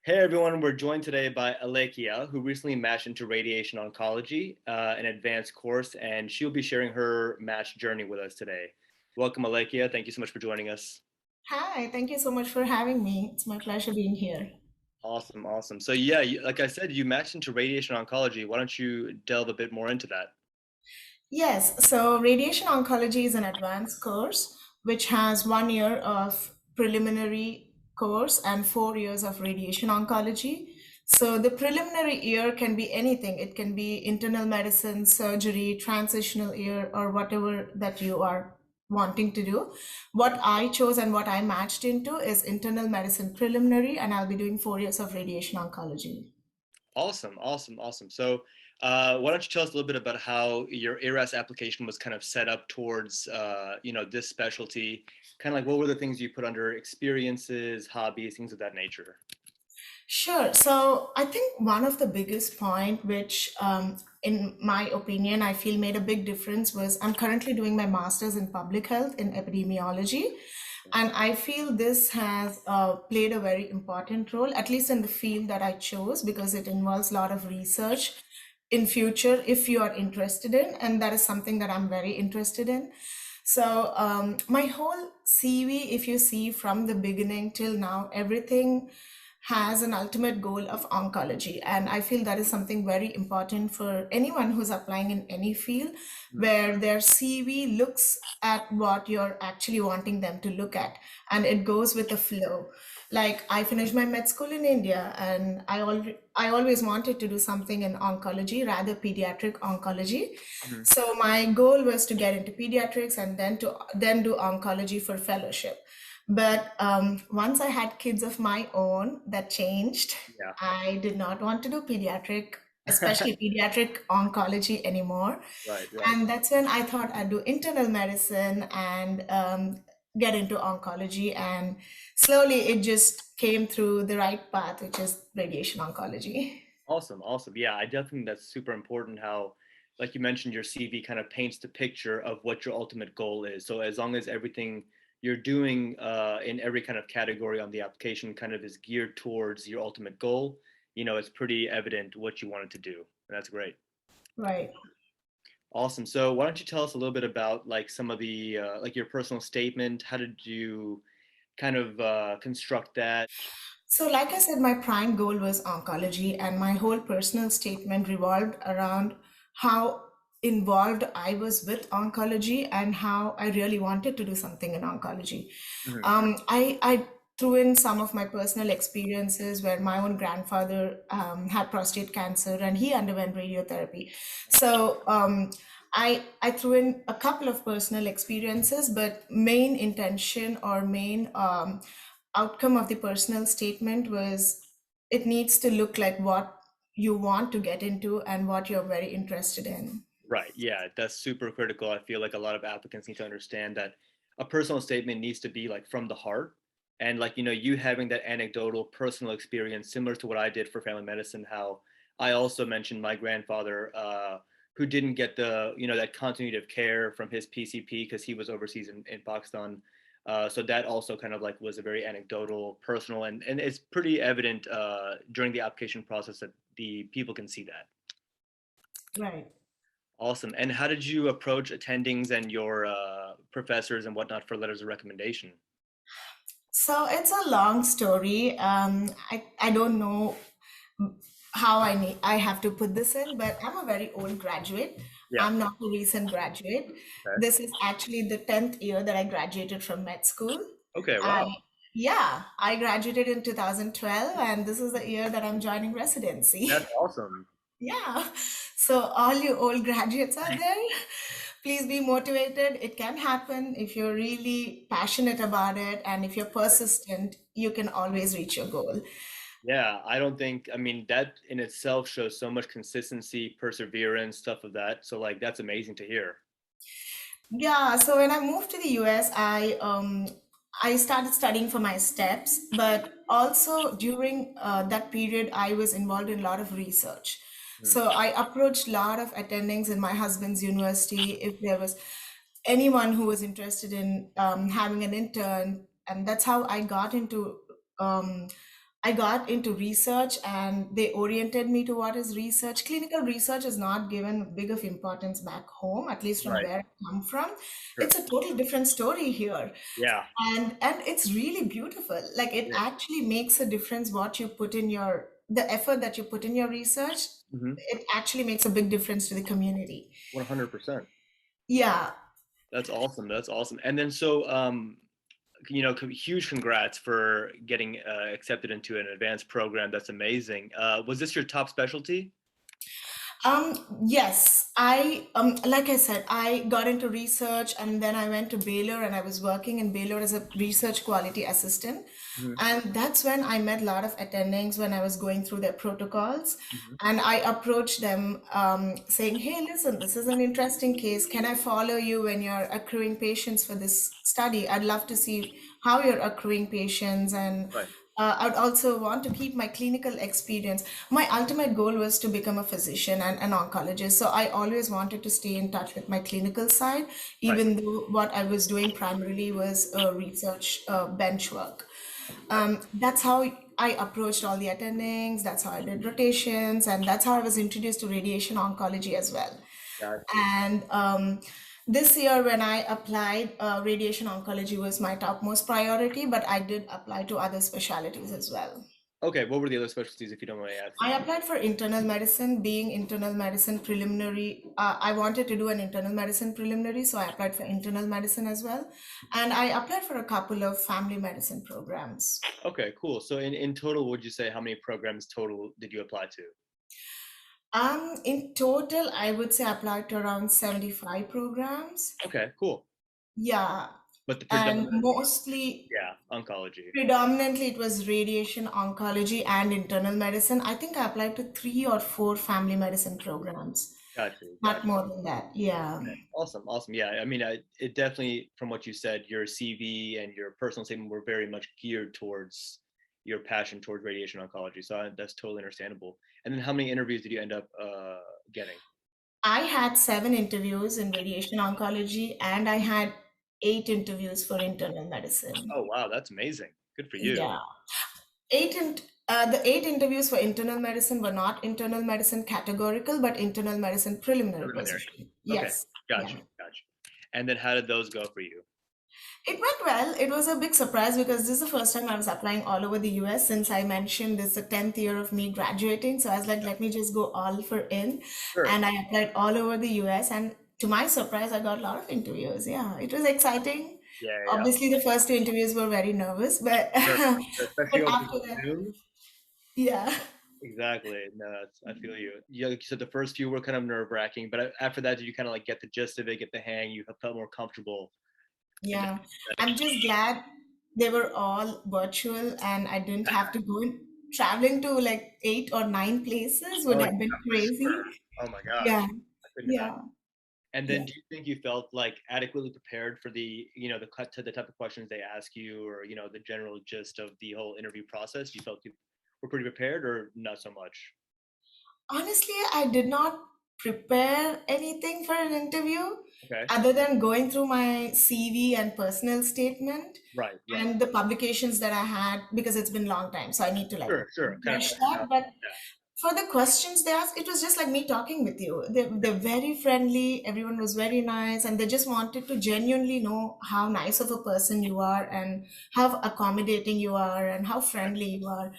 Hey everyone, we're joined today by Alekhya, who recently matched into radiation oncology, an advanced course, and she'll be sharing her match journey with us today. Welcome, Alekhya. Thank you so much for joining us. Hi, thank you so much for having me. It's my pleasure being here. Awesome, awesome. So yeah, like I said, you matched into radiation oncology. Why don't you delve a bit more into that? Yes, so radiation oncology is an advanced course which has 1 year of preliminary course and 4 years of radiation oncology. So the preliminary year can be anything. It can be internal medicine, surgery, transitional year, or whatever that you are wanting to do. What I chose and what I matched into is internal medicine preliminary, and I'll be doing 4 years of radiation oncology. Awesome, awesome, awesome. So why don't you tell us a little bit about how your ARAS application was kind of set up towards, this specialty? Kind of like what were the things you put under experiences, hobbies, things of that nature? Sure. So I think one of the biggest point, which, in my opinion, I feel made a big difference was I'm currently doing my master's in public health in epidemiology. And I feel this has played a very important role, at least in the field that I chose, because it involves a lot of research in future if you are interested in, and that is something that I'm very interested in. So my whole CV, if you see from the beginning till now, everything has an ultimate goal of oncology. And I feel that is something very important for anyone who's applying in any field, where their CV looks at what you're actually wanting them to look at. And it goes with the flow. Like I finished my med school in India, and I always wanted to do something in oncology, rather pediatric oncology. Mhm. So my goal was to get into pediatrics and then do oncology for fellowship. But once I had kids of my own, that changed. Yeah. I did not want to do especially pediatric oncology anymore. Right, right. And that's when I thought I'd do internal medicine and get into oncology. And slowly it just came through the right path, which is radiation oncology. Awesome, awesome. Yeah, I definitely think that's super important how, like you mentioned, your CV kind of paints the picture of what your ultimate goal is. So as long as everything you're doing in every kind of category on the application kind of is geared towards your ultimate goal, it's pretty evident what you wanted to do. And that's great. Right. Awesome. So why don't you tell us a little bit about like some of the like your personal statement? How did you kind of construct that? So, like I said, my prime goal was oncology, and my whole personal statement revolved around how involved I was with oncology and how I really wanted to do something in oncology. Mhm. I threw in some of my personal experiences where my own grandfather had prostate cancer and he underwent radiotherapy. So, I threw in a couple of personal experiences, but main intention or main outcome of the personal statement was it needs to look like what you want to get into and what you're very interested in. Right. Yeah, that's super critical. I feel like a lot of applicants need to understand that a personal statement needs to be like from the heart. And like, you having that anecdotal personal experience similar to what I did for family medicine, how I also mentioned my grandfather who didn't get that continuity of care from his PCP because he was overseas in Pakistan. So that also kind of like was a very anecdotal, personal, and it's pretty evident during the application process that the people can see that. Right. Awesome. And how did you approach attendings and your professors and whatnot for letters of recommendation? So it's a long story. I don't know how I have to put this in, but I'm a very old graduate. Yeah. I'm not a recent graduate. Okay. This is actually the 10th year that I graduated from med school. Okay. I Wow. Yeah, I graduated in 2012, and this is the year that I'm joining residency. That's awesome. Yeah. So all you old graduates out there, please be motivated. It can happen if you're really passionate about it and if you're persistent, you can always reach your goal. Yeah. I don't think, I mean, that in itself shows so much consistency, perseverance, stuff of that. So, like, that's amazing to hear. Yeah, so when I moved to the US, I started studying for my steps, but also during that period, I was involved in a lot of research. Hmm. So I approached a lot of attendings in my husband's university if there was anyone who was interested in having an intern, and that's how I got into um, I got into research and they oriented me to what is research. Clinical research is not given big of importance back home, at least from Right. where I come from. Sure. It's a total different story here. Yeah. And it's really beautiful. Like it Yeah. actually makes a difference what you put in your the effort that you put in your research. Hmm. It actually makes a big difference to the community. 100%. Yeah. That's awesome. That's awesome. And then so huge congrats for getting accepted into an advanced program. That's amazing. Was this your top specialty? Yes, I like I said, I got into research and then I went to Baylor and I was working in Baylor as a research quality assistant. Hmm. And that's when I met a lot of attendings when I was going through their protocols. Hmm. And I approached them saying, hey, listen, this is an interesting case. Can I follow you when you're accruing patients for this study? I'd love to see how you're accruing patients and Right. I'd also want to keep my clinical experience. My ultimate goal was to become a physician and an oncologist. So I always wanted to stay in touch with my clinical side, Right. even though what I was doing primarily was research bench work. Right. That's how I approached all the attendings. That's how I did rotations. And that's how I was introduced to radiation oncology as well. Got you. And this year, when I applied, radiation oncology was my topmost priority, but I did apply to other specialties as well. Okay. What were the other specialties, if you don't mind me I asking? applied for internal medicine, being internal medicine preliminary. I wanted to do an internal medicine preliminary, so I applied for internal medicine as well. And I applied for a couple of family medicine programs. Okay. Cool. So in total, would you say how many programs total did you apply to? In total, I would say I applied to around 75 programs. Okay. Cool. Yeah, But the and predominantly, mostly yeah, oncology. predominantly, it was radiation oncology and internal medicine. I think I applied to three or four family medicine programs, Got you. Got not more than that. Yeah. you. Awesome. Awesome. Yeah. I mean, it definitely, from what you said, your CV and your personal statement were very much geared towards your passion towards radiation oncology. So that's totally understandable. And then how many interviews did you end up getting? I had seven interviews in radiation oncology and I had eight interviews for internal medicine. Oh, wow. That's amazing. Good for you. Yeah. The eight interviews for internal medicine were not internal medicine categorical, but internal medicine preliminary Preliminary. position. Okay. Yes. Got Yeah. you. Got you. And then how did those go for you? It went well. It was a big surprise because this is the first time I was applying all over the US since I mentioned this is the 10th year of me graduating. So I was like, let me just go all for in. Sure. And I applied all over the US. And to my surprise, I got a lot of interviews. Yeah, it was exciting. Yeah. Yeah. Yeah. Obviously, the first two interviews were very nervous, but Sure. but Especially over after that, Zoom. yeah. Exactly. No, I feel you. Yeah, like you said, the first few were kind of nerve wracking, but after that, did you kind of like get the gist of it, get the hang? You felt more comfortable in that Yeah, setting. I'm just glad they were all virtual and I didn't have to go in. Traveling to like eight or nine places would Oh have yeah, been for sure. crazy. Oh my Yeah, gosh, I couldn't imagine. yeah, And then, yeah. do you think you felt like adequately prepared for the cut to the type of questions they ask you, or the general gist of the whole interview process? You felt you were pretty prepared, or not so much? Honestly, I did not prepare anything for an interview Okay. other than going through my CV and personal statement Right. Right. and the publications that I had because it's been a long time. So I need to like Sure. Sure. Kind of refresh freshen that. up. But Yeah. for the questions they asked, it was just like me talking with you. They're very friendly. Everyone was very nice, and they just wanted to genuinely know how nice of a person you are and how accommodating you are and how friendly you are.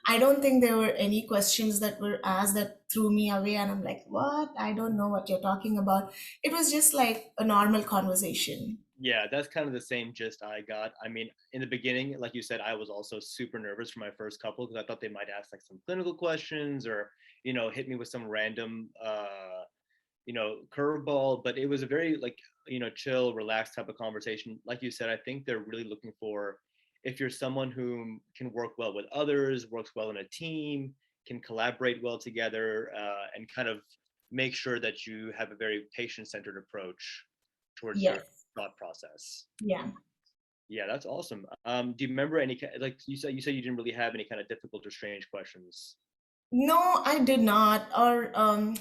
I don't think there were any questions that were asked that threw me away, and I'm like, what? I don't know what you're talking about. It was just like a normal conversation. Yeah, that's kind of the same gist I got. I mean, in the beginning, like you said, I was also super nervous for my first couple because I thought they might ask like some clinical questions or, hit me with some random, curveball. But it was a very like, chill, relaxed type of conversation. Like you said, I think they're really looking for if you're someone who can work well with others, works well in a team, can collaborate well together, and kind of make sure that you have a very patient-centered approach towards your Yes. thought process. Yeah. Yeah, that's awesome. Do you remember any like you said you didn't really have any kind of difficult or strange questions? No, I did not. Or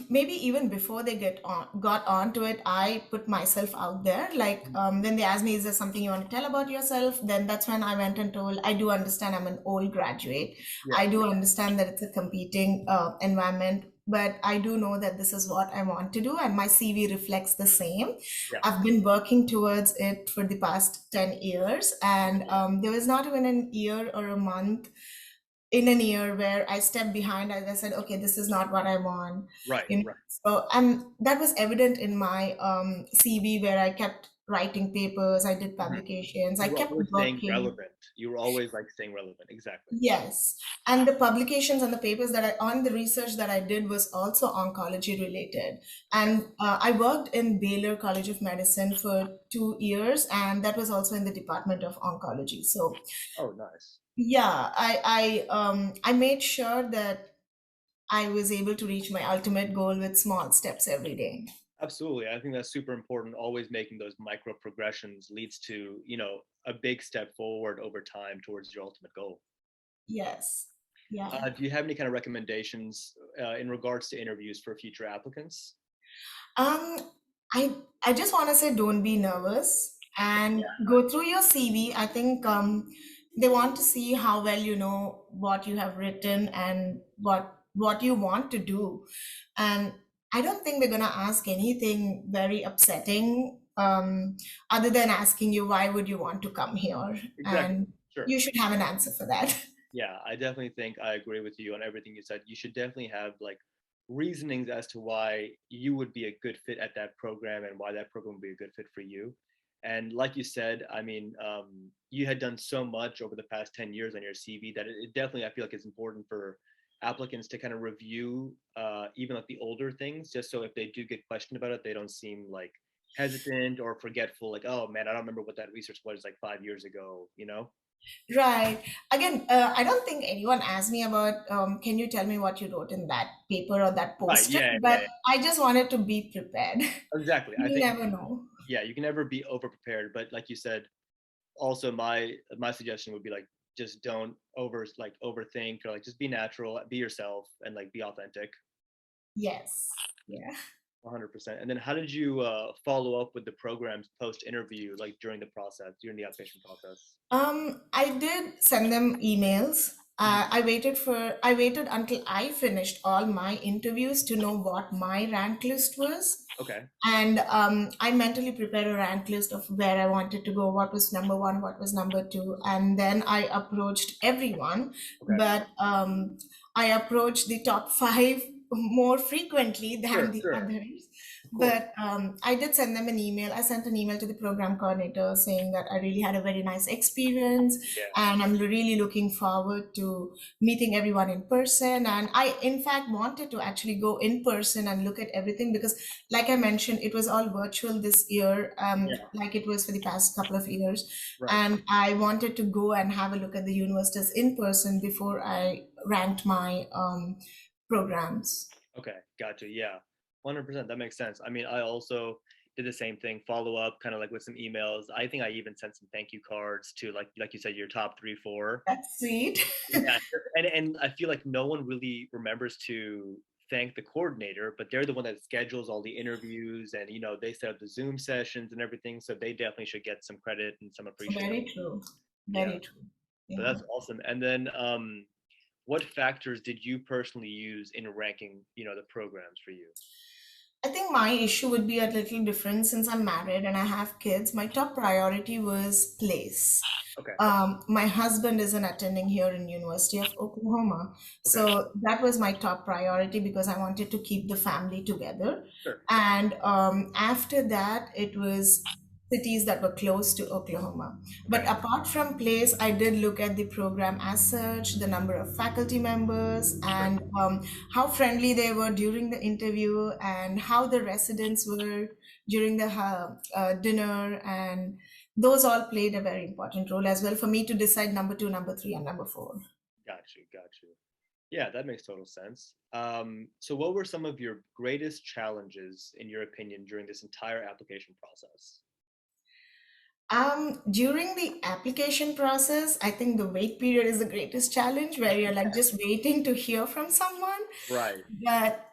maybe even before they got onto it, I put myself out there. Like Mhm. when they asked me, "Is there something you want to tell about yourself?" Then that's when I went and told. I do understand I'm an old graduate. Yeah, I do understand that it's a competing environment, but I do know that this is what I want to do, and my CV reflects the same. yeah, I've been working towards it for the past 10 years, and there was not even an year or a month in a year where I stepped behind and I said, okay, this is not what I want. right, You know, right. so that was evident in my CV where I kept writing papers, I did Mhm. publications, I You were kept always staying working. relevant. You were always like staying relevant. Exactly. Yes. And the publications and the papers that on the research that I did was also oncology related. Okay. And I worked in Baylor College of Medicine for 2 years, and that was also in the Department of Oncology. So Oh, nice. yeah, I made sure that I was able to reach my ultimate goal with small steps every day. Absolutely. I think that's super important. Always making those micro progressions leads to, a big step forward over time towards your ultimate goal. Yes. Yeah. Do you have any kind of recommendations in regards to interviews for future applicants? Um, I I just want to say don't be nervous and go through your CV. I think they want to see how well you know what you have written and what you want to do. And I don't think they're gonna ask anything very upsetting, other than asking you why would you want to come here, Exactly. and Sure. you should have an answer for that. Yeah, I definitely think I agree with you on everything you said. You should definitely have like reasonings as to why you would be a good fit at that program and why that program would be a good fit for you. And like you said, I mean, you had done so much over the past 10 years on your CV that it definitely, I feel like it's important for applicants to kind of review even like the older things, just so if they do get questioned about it, they don't seem like hesitant or forgetful, like, oh man, I don't remember what that research was like 5 years ago, you know? Right. Again, I don't think anyone asked me about, can you tell me what you wrote in that paper or that Right. poster? Yeah. Yeah. But I just wanted to be prepared. Exactly. I You think never know. yeah, you can never be over prepared, but like you said, also my suggestion would be like just don't overthink or like just be natural, be yourself and like be authentic. Yes. Yeah. 100%. And then how did you follow up with the programs post interview, like during the process, during the application process? I did send them emails. Mhm. I waited until I finished all my interviews to know what my rank list was. Okay. And I mentally prepared a rank list of where I wanted to go, what was number one, what was number two. And then I approached everyone, Okay. but I approached the top five more frequently than Sure, the sure. others. Of course. But I did send them an email. I sent an email to the program coordinator saying that I really had a very nice experience Yeah. and I'm really looking forward to meeting everyone in person. And I, in fact, wanted to actually go in person and look at everything because, like I mentioned, it was all virtual this year, Yeah. like it was for the past couple of years. Right. And I wanted to go and have a look at the universities in person before I ranked my programs. Okay, gotcha. Yeah, 100%. That makes sense. I mean, I also did the same thing, follow up kind of like with some emails. I think I even sent some thank you cards to like you said, your top three, four. That's sweet. Yeah, and I feel like no one really remembers to thank the coordinator, but they're the one that schedules all the interviews and they set up the Zoom sessions and everything. So they definitely should get some credit and some appreciation. Very true. Yeah, Very true. but Yeah. that's awesome. And then what factors did you personally use in ranking, the programs for you? I think my issue would be a little different since I'm married and I have kids. My top priority was place. Okay. My husband is an attending here in University of Oklahoma, Okay. so that was my top priority because I wanted to keep the family together. Sure. And after that, it was cities that were close to Oklahoma. But Okay. apart from place, I did look at the program as such, the number of faculty members, Sure. and how friendly they were during the interview, and how the residents were during the dinner, and those all played a very important role as well for me to decide number two, number three, and number four. Got you. Got you. Yeah, that makes total sense. So what were some of your greatest challenges, in your opinion, during this entire application process? During the application process, I think the wait period is the greatest challenge where you're like just waiting to hear from someone. Right. But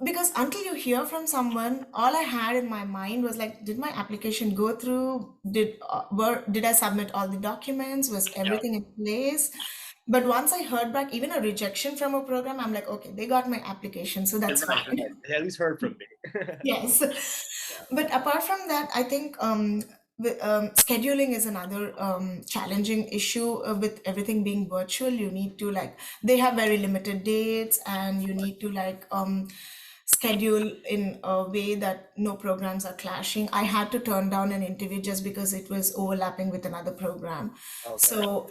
because until you hear from someone, all I had in my mind was like, did my application go through? Did I submit all the documents? Was Yeah. everything in place? But once I heard back, even a rejection from a program, I'm like, okay, they got my application, so that's Right. Right. fine. They at least heard from me. Yes. Yeah. But apart from that, I think scheduling is another challenging issue with everything being virtual. You need to like, they have very limited dates, and you need to like schedule in a way that no programs are clashing. I had to turn down an interview just because it was overlapping with another program. Okay. So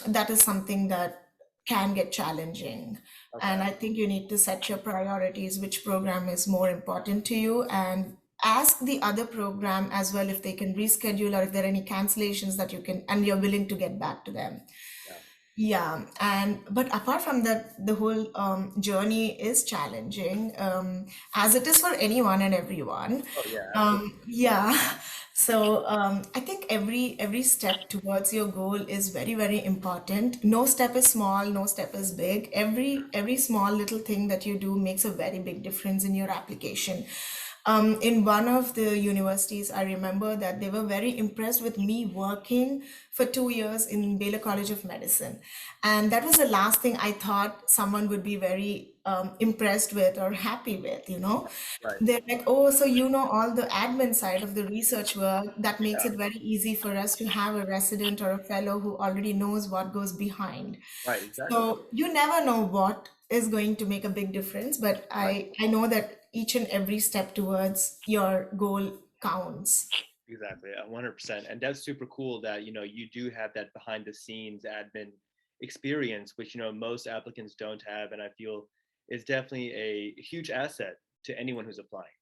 that is something that can get challenging. Okay. And I think you need to set your priorities, which program is more important to you, and ask the other program as well if they can reschedule or if there are any cancellations that you can, and you're willing to get back to them. Yeah. Yeah, and but apart from that, the whole journey is challenging, as it is for anyone and everyone. Oh yeah. Absolutely. Yeah, so I think every step towards your goal is very, very important. No step is small, no step is big. Every small little thing that you do makes a very big difference in your application. In one of the universities, I remember that they were very impressed with me working for 2 years in Baylor College of Medicine. And that was the last thing I thought someone would be very impressed with or happy with, you know. Right. They're like, oh, so you know all the admin side of the research work. That makes Yeah. it very easy for us to have a resident or a fellow who already knows what goes behind. Right. Exactly. So you never know what is going to make a big difference, but Right. I know that each and every step towards your goal counts. Exactly. 100%. And that's super cool that, you do have that behind the scenes admin experience, which, most applicants don't have. And I feel is definitely a huge asset to anyone who's applying.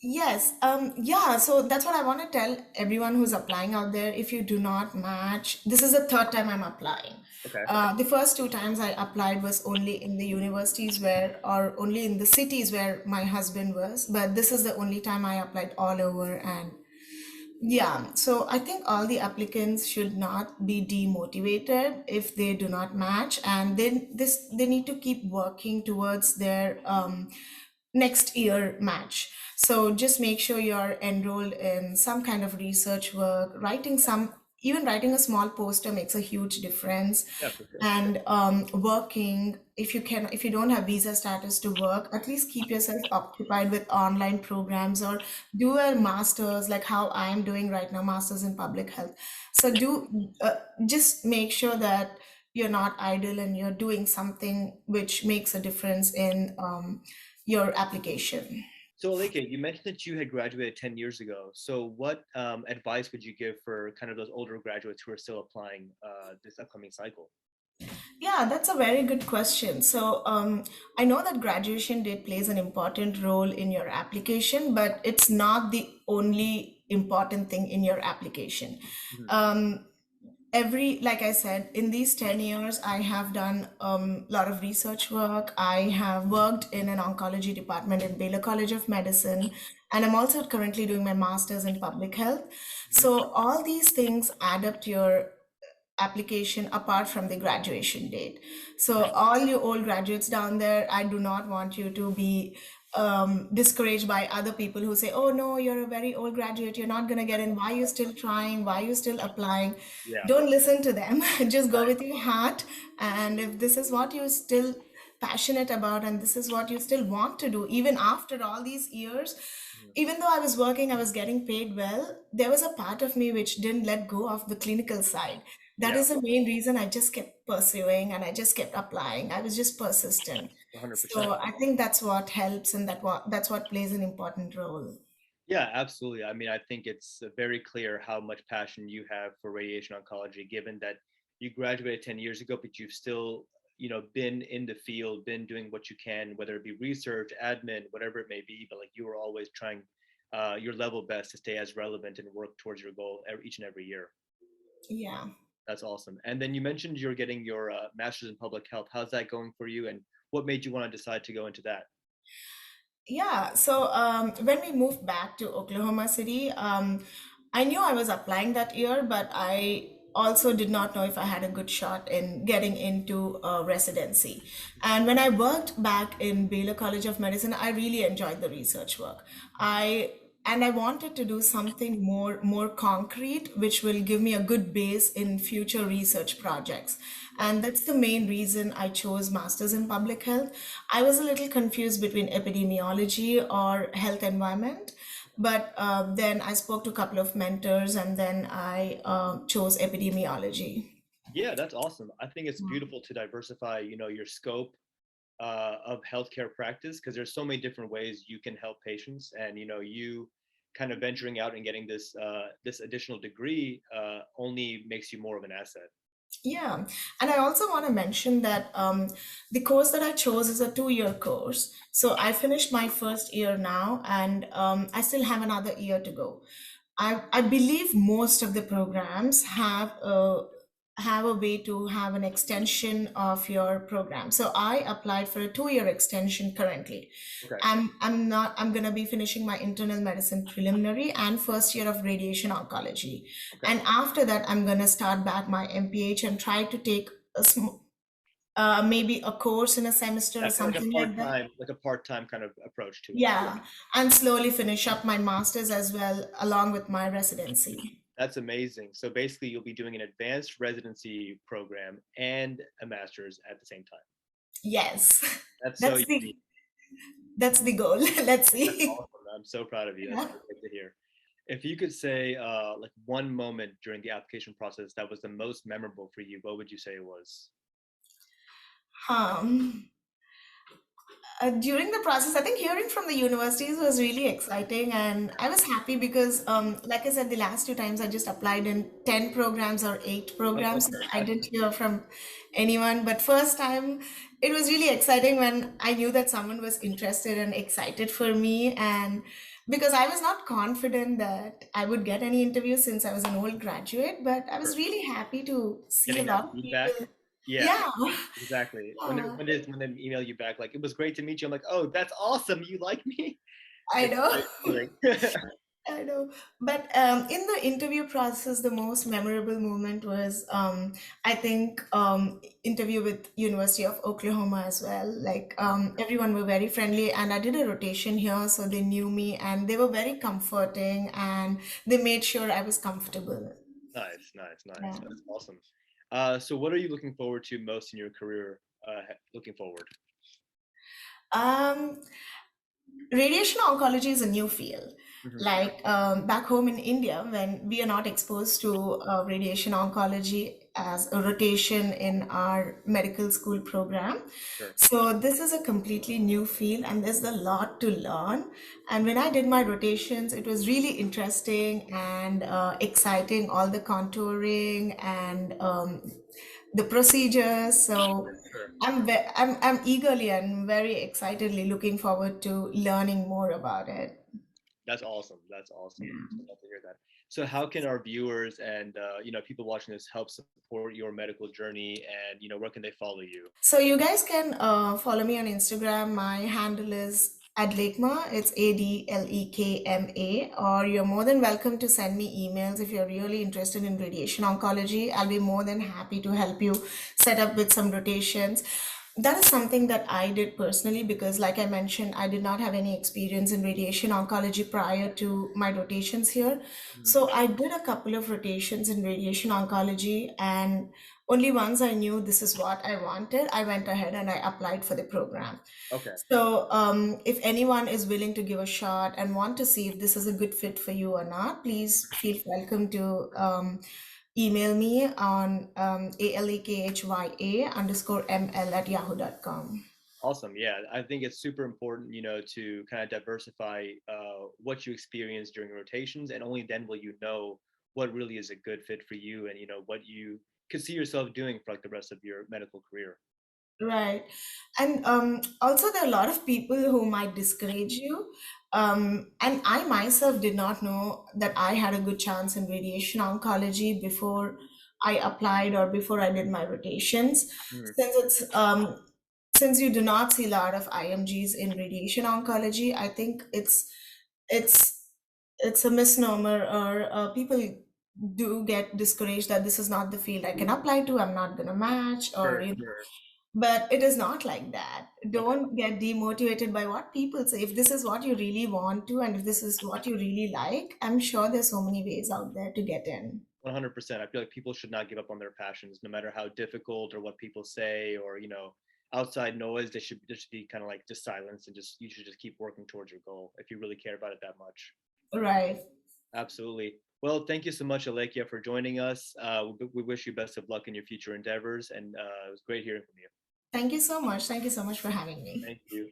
Yes, yeah, so that's what I want to tell everyone who's applying out there. If you do not match, this is the third time I'm applying. Okay. The first two times I applied was only in the universities where, or only in the cities where my husband was, but this is the only time I applied all over. And yeah, so I think all the applicants should not be demotivated if they do not match, and then they need to keep working towards their next year match. So just make sure you're enrolled in some kind of research work, even writing a small poster makes a huge difference. Yeah, for sure. And working, if you don't have visa status to work, at least keep yourself occupied with online programs or do a master's like how I'm doing right now, master's in public health. So just make sure that you're not idle and you're doing something which makes a difference in your application. So, Alekhya, you mentioned that you had graduated 10 years ago. So, what advice would you give for kind of those older graduates who are still applying this upcoming cycle? Yeah, that's a very good question. So, I know that graduation date plays an important role in your application, but it's not the only important thing in your application. Mhm. Um, like I said, in these 10 years, I have done a lot of research work. I have worked in an oncology department in Baylor College of Medicine, and I'm also currently doing my master's in public health. Mhm. So, all these things add up to your application apart from the graduation date. So, all you old graduates down there, I do not want you to be discouraged by other people who say, oh no, you're a very old graduate, you're not going to get in. Why are you still trying? Why are you still applying? Yeah. Don't listen to them. Just go Right. with your heart. And if this is what you're still passionate about and this is what you still want to do, even after all these years, Mhm. even though I was working, I was getting paid well, there was a part of me which didn't let go of the clinical side. That Yeah. is the main reason I just kept pursuing and I just kept applying. I was just persistent. 100%. So I think that's what helps and that's what plays an important role. Yeah, absolutely. I mean, I think it's very clear how much passion you have for radiation oncology, given that you graduated 10 years ago, but you've still, been in the field, been doing what you can, whether it be research, admin, whatever it may be, but like you were always trying your level best to stay as relevant and work towards your goal each and every year. Yeah. That's awesome. And then you mentioned you're getting your master's in public health. How's that going for you? And what made you want to decide to go into that? Yeah, so when we moved back to Oklahoma City, I knew I was applying that year, but I also did not know if I had a good shot in getting into residency. And when I worked back in Baylor College of Medicine, I really enjoyed the research work. I wanted to do something more concrete, which will give me a good base in future research projects. Right. And that's the main reason I chose Masters in Public Health. I was a little confused between epidemiology or health environment, but then I spoke to a couple of mentors and then I chose epidemiology. Yeah, that's awesome. I think it's beautiful to diversify, your scope of healthcare practice because there's so many different ways you can help patients, and you kind of venturing out and getting this additional degree only makes you more of an asset. Yeah, and I also want to mention that the course that I chose is a 2 year course. So I finished my first year now, and I still have another year to go. I believe most of the programs have a way to have an extension of your program. So I applied for a 2 year extension currently. Okay. I'm gonna be finishing my internal medicine preliminary and first year of radiation oncology. Okay. And after that, I'm gonna start back my MPH and try to take maybe a course in a semester or Yeah, kind of something like that. like a part-time kind of approach to it. Yeah, and slowly finish up my master's as well, along with my residency. That's amazing. So basically, you'll be doing an advanced residency program and a master's at the same time. Yes, That's so that's unique. the goal. Let's That's see. awesome. I'm so proud of you. That's Yeah. so great to hear. If you could say like one moment during the application process that was the most memorable for you, what would you say it was? Um, During the process, I think hearing from the universities was really exciting, and I was happy because, like I said, the last two times I just applied in 10 programs or 8 programs. I Okay. didn't hear from anyone, but first time it was really exciting when I knew that someone was interested and excited for me, and because I was not confident that I would get any interviews since I was an old graduate, but I was Sure. really happy to see a Getting that lot of feedback. people. Yeah, Yeah, exactly. When they yeah, when they email you back, like it was great to meet you. I'm like, oh, that's awesome. You like me? I It's a know. great feeling. I know, but in the interview process, the most memorable moment was, I think, interview with University of Oklahoma as well. Like everyone were very friendly, and I did a rotation here, so they knew me, and they were very comforting, and they made sure I was comfortable. Nice, nice, nice. Yeah. That's awesome. So what are you looking forward to most in your career? Looking forward. Um, Radiation oncology is a new field. Hmm. Like back home in India, when we are not exposed to radiation oncology as a rotation in our medical school program. Sure. So, this is a completely new field and there's a lot to learn. And when I did my rotations, it was really interesting and exciting, all the contouring and the procedures. So, Sure. I'm eagerly and very excitedly looking forward to learning more about it. That's awesome. That's awesome. So glad to hear that. So how can our viewers and people watching this help support your medical journey, and where can they follow you? So you guys can follow me on Instagram. My handle is Adlekma. It's ADLEKMA. Or you're more than welcome to send me emails if you're really interested in radiation oncology. I'll be more than happy to help you set up with some rotations. That is something that I did personally because, like I mentioned, I did not have any experience in radiation oncology prior to my rotations here. Mhm. So I did a couple of rotations in radiation oncology, and only once I knew this is what I wanted, I went ahead and I applied for the program. Okay. So, if anyone is willing to give a shot and want to see if this is a good fit for you or not, please feel welcome to email me on alekhya_ml@yahoo.com. Awesome. Yeah, I think it's super important, to kind of diversify what you experience during rotations, and only then will you know what really is a good fit for you, and what you could see yourself doing for like the rest of your medical career. Right. And also, there are a lot of people who might discourage you. And I myself did not know that I had a good chance in radiation oncology before I applied or before I did my rotations. Mhm. Since you do not see a lot of IMGs in radiation oncology, I think it's it's a misnomer, or people do get discouraged that this is not the field I can apply to, I'm not going to match, or Sure, sure. but it is not like that. Okay. Don't get demotivated by what people say. If this is what you really want to, and if this is what you really like, I'm sure there's so many ways out there to get in. 100%. I feel like people should not give up on their passions, no matter how difficult or what people say or, outside noise. They should be kind of like just silence and just you should just keep working towards your goal if you really care about it that much. Right. Absolutely. Well, thank you so much, Alekhya, for joining us. We wish you best of luck in your future endeavors, and it was great hearing from you. Thank you so much. Thank you so much for having me. Thank you.